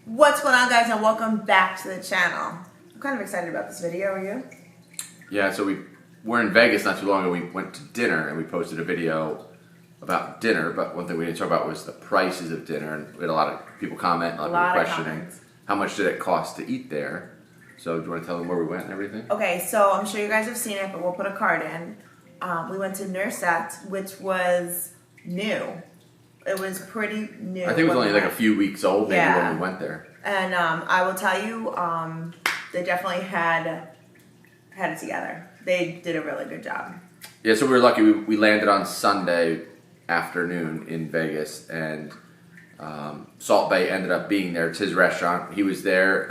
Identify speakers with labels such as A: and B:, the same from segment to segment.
A: What's going on, guys, and welcome back to the channel. I'm kind of excited about this video. Are you?
B: Yeah, so we were in Vegas not too long ago. We went to dinner and we posted a video about dinner, but one thing we didn't talk about was the prices of dinner, and we had a lot of people comment, a lot of people questioning how much did it cost to eat there. So do you want to tell them where we went and everything?
A: Okay, so I'm sure you guys have seen it, but we'll put a card in. We went to Nusr-Et, which was new. It was pretty new.
B: I think it was only like a few weeks old maybe when we went there.
A: And I will tell you, they definitely had it together. They did a really good job.
B: Yeah, so we were lucky. We landed on Sunday afternoon in Vegas, and Salt Bae ended up being there. It's his restaurant. He was there,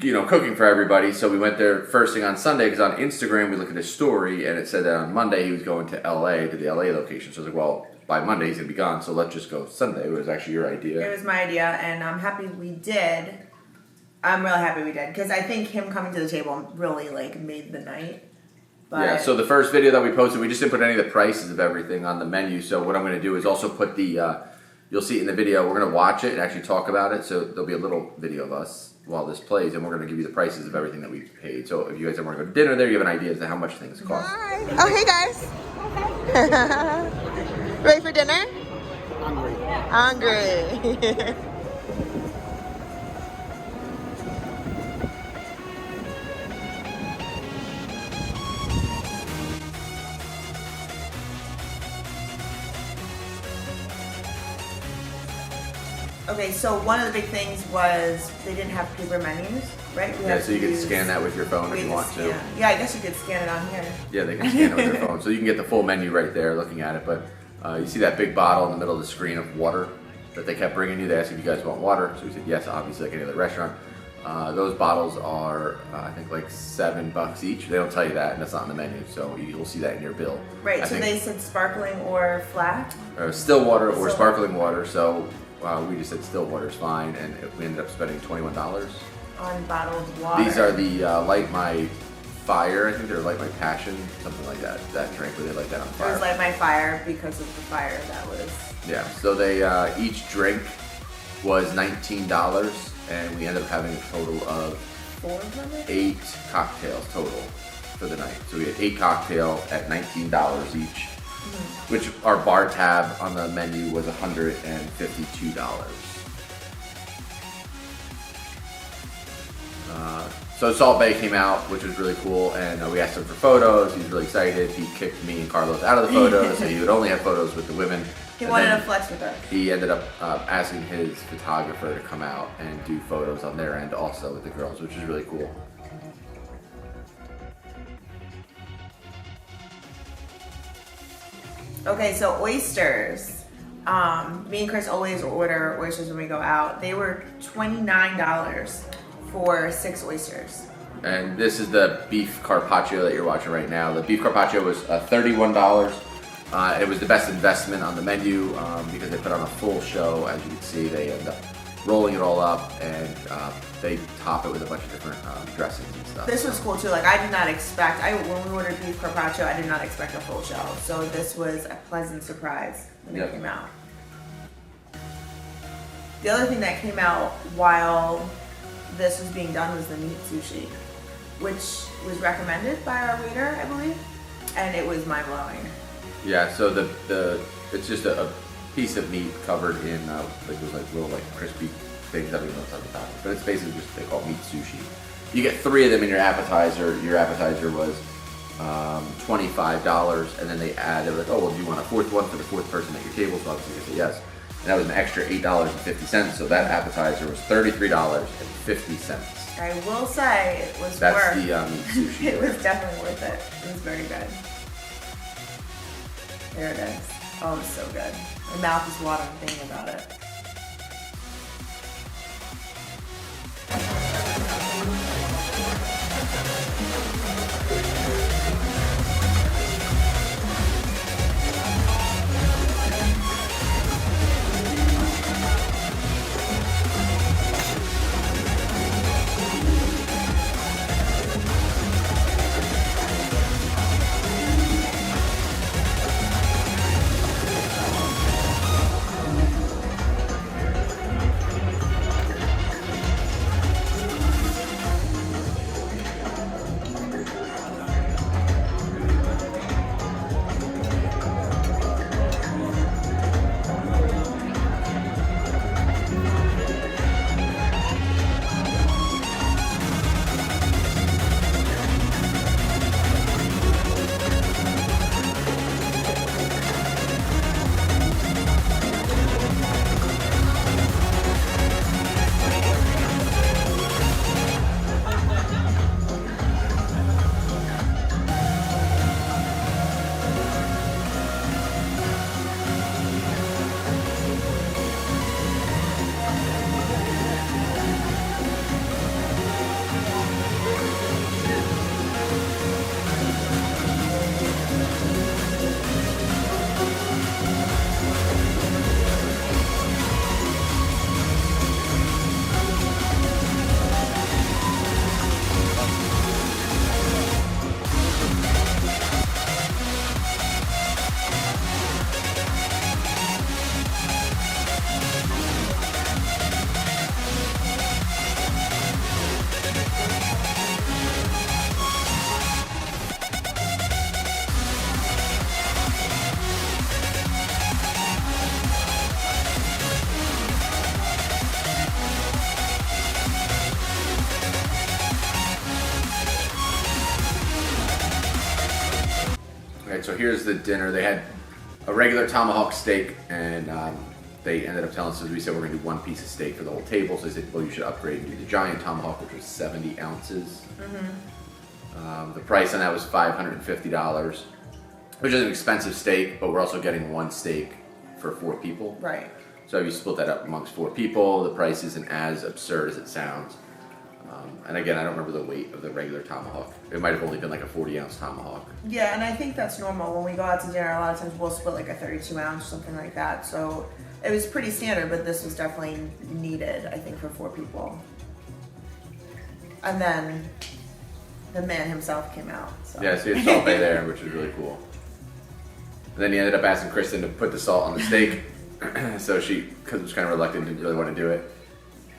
B: cooking for everybody. So we went there first thing on Sunday because on Instagram we looked at his story and it said that on Monday he was going to LA, to the LA location. So I was like, well, by Monday he's going to be gone, so let's just go Sunday. It was actually your idea.
A: It was my idea, and I'm happy we did. I'm really happy we did, because I think him coming to the table really, made the night. But
B: yeah, so the first video that we posted, we just didn't put any of the prices of everything on the menu, so what I'm going to do is also put the, you'll see it in the video, we're going to watch it and actually talk about it, so there'll be a little video of us while this plays, and we're going to give you the prices of everything that we paid. So if you guys ever want to go to dinner there, you have an idea as to how much things cost.
A: Hi. Oh, hey guys. Ready for dinner? Hungry. Okay, so one of the big things was they didn't have paper menus, right?
B: Yeah, so you can scan that with your phone if you want to.
A: Yeah, I guess you could scan it on here.
B: Yeah, they can scan it with their phone. So you can get the full menu right there looking at it. But you see that big bottle in the middle of the screen of water that they kept bringing you. They asked if you guys want water. So we said yes, obviously, like any other restaurant. Those bottles are, I think, like $7 each. They don't tell you that, and that's not on the menu. So you'll see that in your bill.
A: Right, so they said sparkling or flat?
B: Still water or sparkling water. So we just said still water is fine, and we ended up spending $21
A: on bottled water.
B: These are the Light My Fire. I think they're Light My Passion, something like that. That drink where they light that on fire.
A: It was Light My Fire because of the fire that was.
B: Yeah. So they each drink was $19, and we ended up having a total of 8 cocktails total for the night. So we had 8 cocktails at $19 each. Which our bar tab on the menu was $152. So Salt Bae came out, which was really cool, and we asked him for photos. He was really excited. He kicked me and Carlos out of the photos, so he would only have photos with the women.
A: He wanted to flex with us.
B: He ended up asking his photographer to come out and do photos on their end also with the girls, which is really cool.
A: Okay, so oysters. Me and Chris always order oysters when we go out. They were $29 for 6 oysters.
B: And this is the beef carpaccio that you're watching right now. The beef carpaccio was $31. It was the best investment on the menu because they put on a full show. As you can see, they end up rolling it all up, and they top it with a bunch of different dressings and stuff.
A: This was cool too. I did not expect, when we ordered beef carpaccio, I did not expect a full show. So this was a pleasant surprise when it came out. The other thing that came out while this was being done was the meat sushi, which was recommended by our waiter, I believe, and it was mind-blowing.
B: Yeah, so it's just a piece of meat covered in those little crispy things. I don't even know what's on the top, but it's basically just, they call it meat sushi. You get 3 of them in your appetizer. Your appetizer was $25, and then they were like, oh, well, do you want a 4th one for the 4th person at your table? So obviously I said yes, and that was an extra $8.50. So that appetizer was $33.50.
A: I will say it was worth.
B: That's the meat sushi.
A: It was definitely worth it. It was very good. There it is. Oh, it's so good. My mouth is watering thinking about it.
B: so here's the dinner. They had a regular tomahawk steak, and they ended up telling us, as we said, we're gonna do one piece of steak for the whole table. So they said, well, you should upgrade and do the giant tomahawk, which was 70 ounces. The price on that was $550, which is an expensive steak, but we're also getting one steak for 4 people.
A: Right.
B: So if you split that up amongst 4 people, the price isn't as absurd as it sounds. And again, I don't remember the weight of the regular tomahawk. It might have only been like a 40-ounce tomahawk.
A: Yeah, and I think that's normal. When we go out to dinner, a lot of times we'll split like a 32-ounce, something like that. So it was pretty standard, but this was definitely needed, I think, for 4 people. And then the man himself came out. So.
B: Yeah, so you had Salt Bay there, which was really cool. And then he ended up asking Kristen to put the salt on the steak. So she, because was kind of reluctant, didn't really want to do it.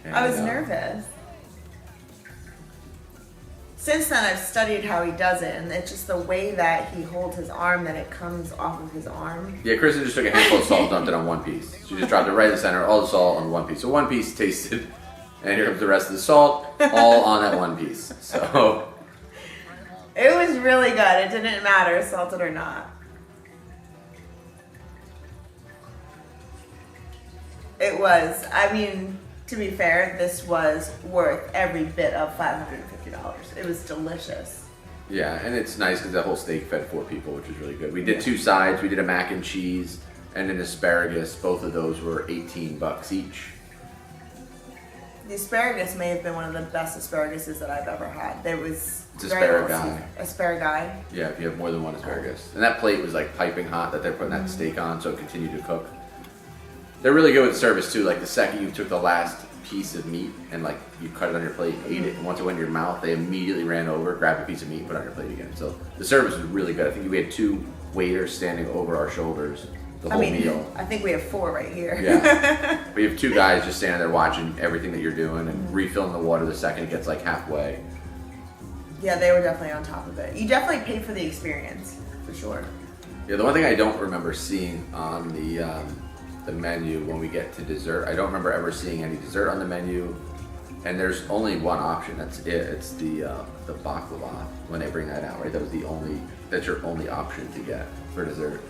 B: And,
A: I was nervous. Since then, I've studied how he does it, and it's just the way that he holds his arm, that it comes off of his arm.
B: Yeah, Kristen just took a handful of salt and dumped it on one piece. She just dropped it right in the center, all the salt on one piece. So one piece tasted, and here comes the rest of the salt, all on that one piece. So
A: it was really good. It didn't matter, salted or not. It was. I mean, to be fair, this was worth every bit of $550. It was delicious.
B: yeah, and it's nice because that whole steak fed 4 people, which was really good. We did 2 sides. We did a mac and cheese and an asparagus. Both of those were $18 each.
A: The asparagus may have been one of the best asparaguses that I've ever had. It's
B: asparagus.
A: Asparagus.
B: Yeah, if you have more than one asparagus. And that plate was like piping hot that they're putting that steak on, so it continued to cook. They're really good with service too. Like the second you took the last piece of meat and like you cut it on your plate, ate it, and once it went in your mouth, they immediately ran over, grabbed a piece of meat, and put it on your plate again. So the service was really good. I think we had 2 waiters standing over our shoulders the whole meal.
A: I think we have 4 right here.
B: Yeah. We have 2 guys just standing there watching everything that you're doing and refilling the water the second it gets like halfway.
A: Yeah, they were definitely on top of it. You definitely paid for the experience, for sure.
B: Yeah, the one thing I don't remember seeing on the menu when we get to dessert, I don't remember ever seeing any dessert on the menu, and there's only one option. That's it. It's the baklava when they bring that out, right? That's your only option to get for dessert.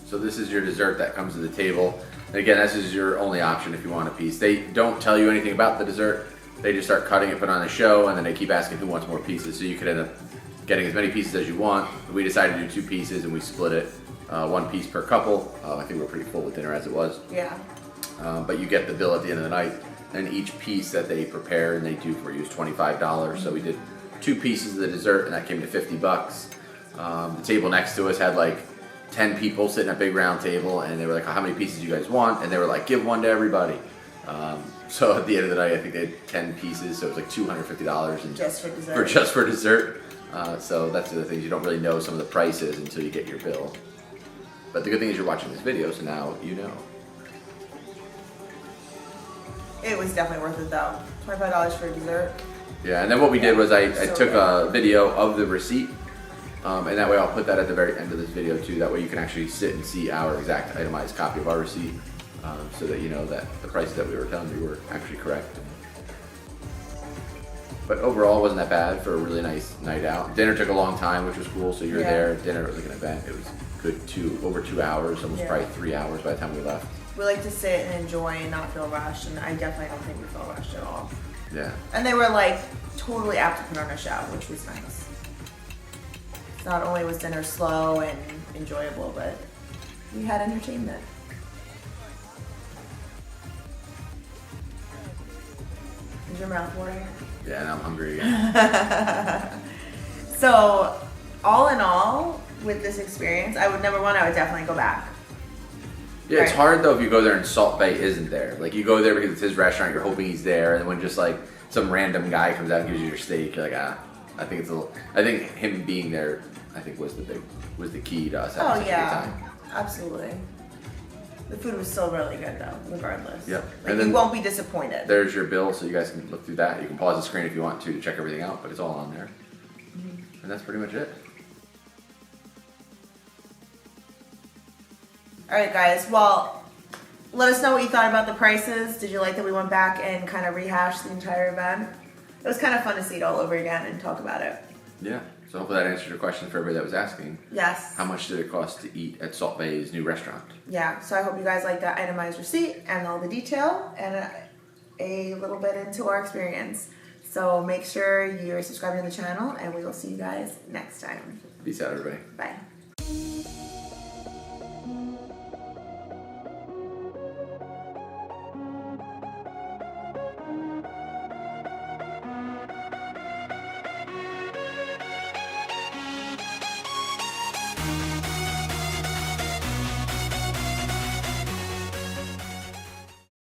B: So this is your dessert that comes to the table. And again, this is your only option if you want a piece. They don't tell you anything about the dessert. They just start cutting it, put on the show, and then they keep asking who wants more pieces. So you could end up getting as many pieces as you want. We decided to do 2 pieces and we split it, 1 piece per couple. I think we were pretty full with dinner as it was.
A: Yeah.
B: But you get the bill at the end of the night, and each piece that they prepare and they do for you is $25. So we did 2 pieces of the dessert, and that came to $50. The table next to us had like 10 people sitting at a big round table, and they were like, how many pieces do you guys want? And they were like, give 1 to everybody. So at the end of the night, I think they had 10 pieces, so it was like $250 and
A: Just for dessert.
B: just for dessert. So that's the other thing, you don't really know some of the prices until you get your bill. But the good thing is you're watching this video, so now you know.
A: It was definitely worth it though. $25 for dessert.
B: Yeah, and then what we did was I
A: So
B: took
A: good.
B: a video of the receipt, and that way I'll put that at the very end of this video too. That way you can actually sit and see our exact itemized copy of our receipt, so that you know that the prices that we were telling you were actually correct. But overall, it wasn't that bad for a really nice night out. Dinner took a long time, which was cool, so you're
A: Yeah.
B: there. Dinner was like an event. It was good over 2 hours, almost
A: Yeah.
B: probably 3 hours by the time we left.
A: We like to sit and enjoy and not feel rushed, and I definitely don't think we felt rushed at all.
B: Yeah.
A: And they were like totally apt to put on a show, which was nice. Not only was dinner slow and enjoyable, but we had entertainment. Is your mouth watering?
B: Yeah, now I'm hungry again.
A: So, all in all, with this experience, I would definitely go back.
B: Yeah, it's
A: Right.
B: hard though if you go there and Salt Bay isn't there. Like you go there because it's his restaurant, you're hoping he's there, and when just like some random guy comes out and gives you your steak, you're like, I think it's a little. I think him being there, I think was the key to us having
A: Oh
B: such a good
A: yeah,
B: time.
A: absolutely. The food was still really good though, regardless.
B: Yep.
A: Like,
B: And then
A: you won't be disappointed.
B: There's your bill, so you guys can look through that. You can pause the screen if you want to check everything out, but it's all on there.
A: Mm-hmm.
B: And that's pretty much it.
A: All right, guys. Well, let us know what you thought about the prices. Did you like that we went back and kind of rehashed the entire event? It was kind of fun to see it all over again and talk about it.
B: Yeah. So hopefully that answered your question for everybody that was asking.
A: Yes.
B: How much did it cost to eat at Salt Bay's new restaurant?
A: Yeah. So I hope you guys like that itemized receipt and all the detail and a little bit into our experience. So make sure you're subscribing to the channel, and we will see you guys next time.
B: Peace out, everybody.
A: Bye.